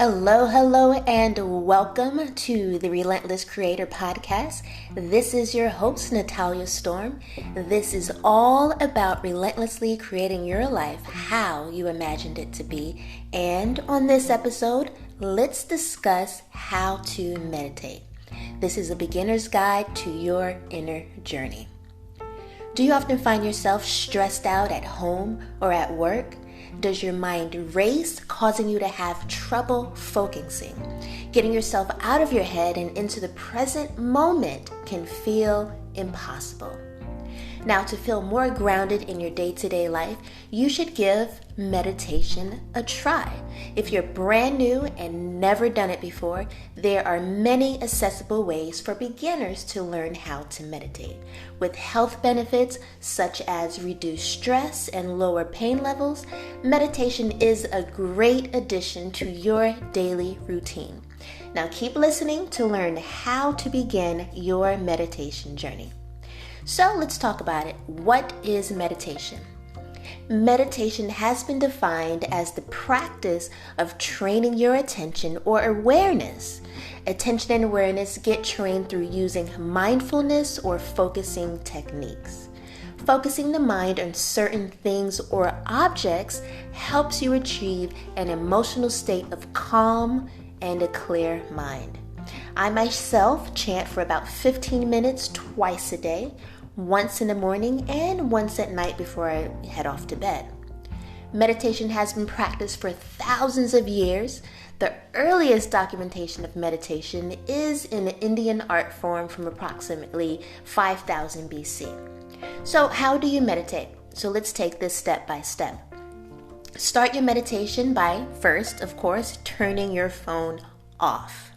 Hello, and welcome to the Relentless Creator Podcast. This is your host, Natalia Storm. This is all about relentlessly creating your life how you imagined it to be. And on this episode, let's discuss how to meditate. This is a beginner's guide to your inner journey. Do you often find yourself stressed out at home or at work? Does your mind race, causing you to have trouble focusing? Getting yourself out of your head and into the present moment can feel impossible. Now, to feel more grounded in your day-to-day life, you should give meditation a try. If you're brand new and never done it before, there are many accessible ways for beginners to learn how to meditate. With health benefits such as reduced stress and lower pain levels, meditation is a great addition to your daily routine. Now, keep listening to learn how to begin your meditation journey. So let's talk about it. What is meditation? Meditation has been defined as the practice of training your attention or awareness. Attention and awareness get trained through using mindfulness or focusing techniques. Focusing the mind on certain things or objects helps you achieve an emotional state of calm and a clear mind. I myself chant for about 15 minutes twice a day, once in the morning and once at night before I head off to bed. Meditation has been practiced for thousands of years. The earliest documentation of meditation is in the Indian art form from approximately 5000 BC. So how do you meditate? So let's take this step by step. Start your meditation by first, of course, turning your phone off.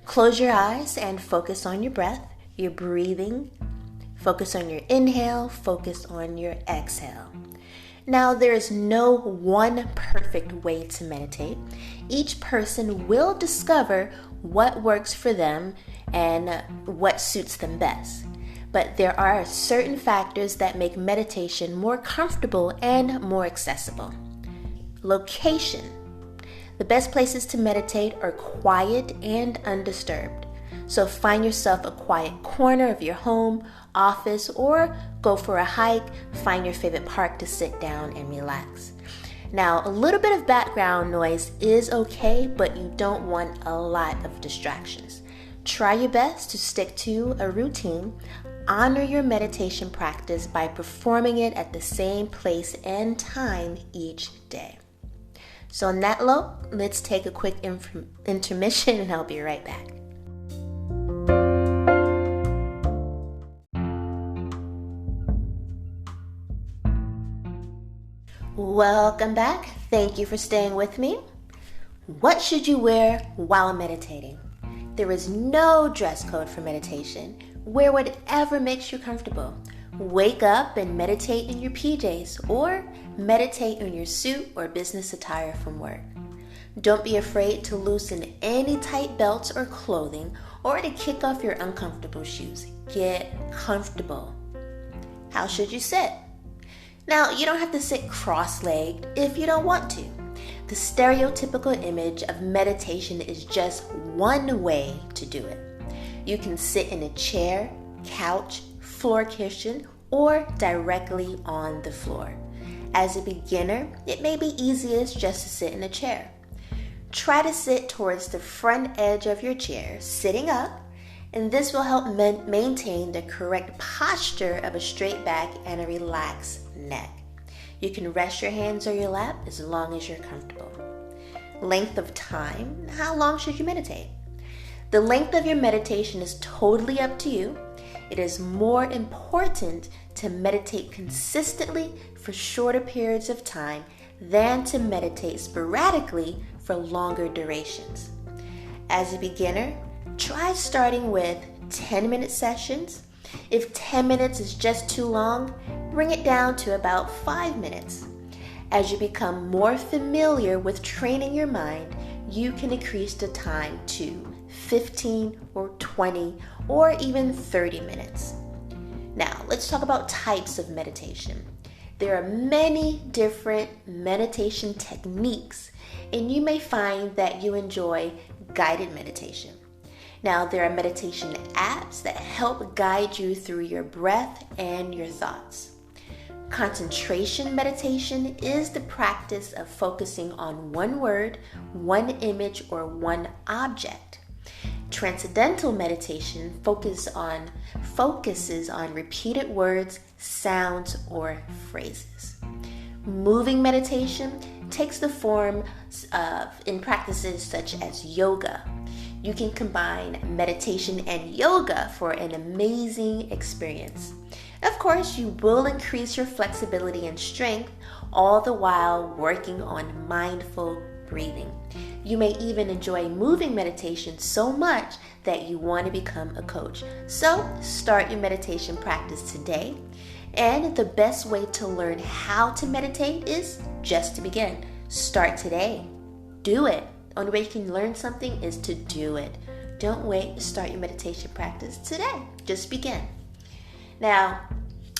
Close your eyes and focus on your breath, your breathing. Focus on your inhale, focus on your exhale. Now, there is no one perfect way to meditate. Each person will discover what works for them and what suits them best. But there are certain factors that make meditation more comfortable and more accessible. Location. The best places to meditate are quiet and undisturbed. So find yourself a quiet corner of your home, office, or go for a hike. Find your favorite park to sit down and relax. Now, a little bit of background noise is okay, but you don't want a lot of distractions. Try your best to stick to a routine. Honor your meditation practice by performing it at the same place and time each day. So on that note, let's take a quick intermission and I'll be right back. Welcome back. Thank you for staying with me. What should you wear while meditating? There is no dress code for meditation. Wear whatever makes you comfortable. Wake up and meditate in your PJs or meditate in your suit or business attire from work. Don't be afraid to loosen any tight belts or clothing or to kick off your uncomfortable shoes. Get comfortable. How should you sit? Now, you don't have to sit cross-legged if you don't want to. The stereotypical image of meditation is just one way to do it. You can sit in a chair, couch, floor cushion, or directly on the floor. As a beginner, it may be easiest just to sit in a chair. Try to sit towards the front edge of your chair, sitting up, and this will help maintain the correct posture of a straight back and a relaxed neck. You can rest your hands on your lap as long as you're comfortable. Length of time. How long should you meditate? The length of your meditation is totally up to you. It is more important to meditate consistently for shorter periods of time than to meditate sporadically for longer durations. As a beginner, try starting with 10-minute sessions. If 10 minutes is just too long, bring it down to about 5 minutes. As you become more familiar with training your mind, you can increase the time to 15 or 20 or even 30 minutes. Now, let's talk about types of meditation. There are many different meditation techniques, and you may find that you enjoy guided meditation. Now, there are meditation apps that help guide you through your breath and your thoughts. Concentration meditation is the practice of focusing on one word, one image, or one object. Transcendental meditation focuses on repeated words, sounds, or phrases. Moving meditation takes the form in practices such as yoga. You can combine meditation and yoga for an amazing experience. Of course, you will increase your flexibility and strength, all the while working on mindful breathing. You may even enjoy moving meditation so much that you want to become a coach. So, start your meditation practice today. And the best way to learn how to meditate is just to begin. Start today. Do it. The only way you can learn something is to do it. Don't wait to start your meditation practice today. Just begin. Now,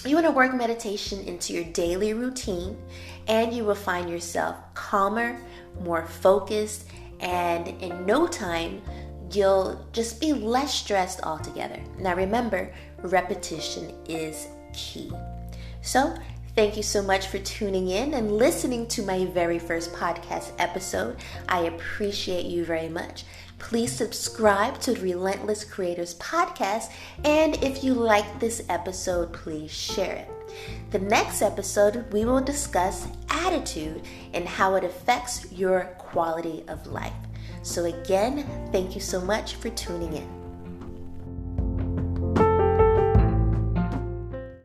you want to work meditation into your daily routine, and you will find yourself calmer, more focused, and in no time, you'll just be less stressed altogether. Now remember, repetition is key. So, thank you so much for tuning in and listening to my very first podcast episode. I appreciate you very much. Please subscribe to the Relentless Creators podcast, and if you like this episode, please share it. The next episode, we will discuss attitude and how it affects your quality of life. So again, thank you so much for tuning in.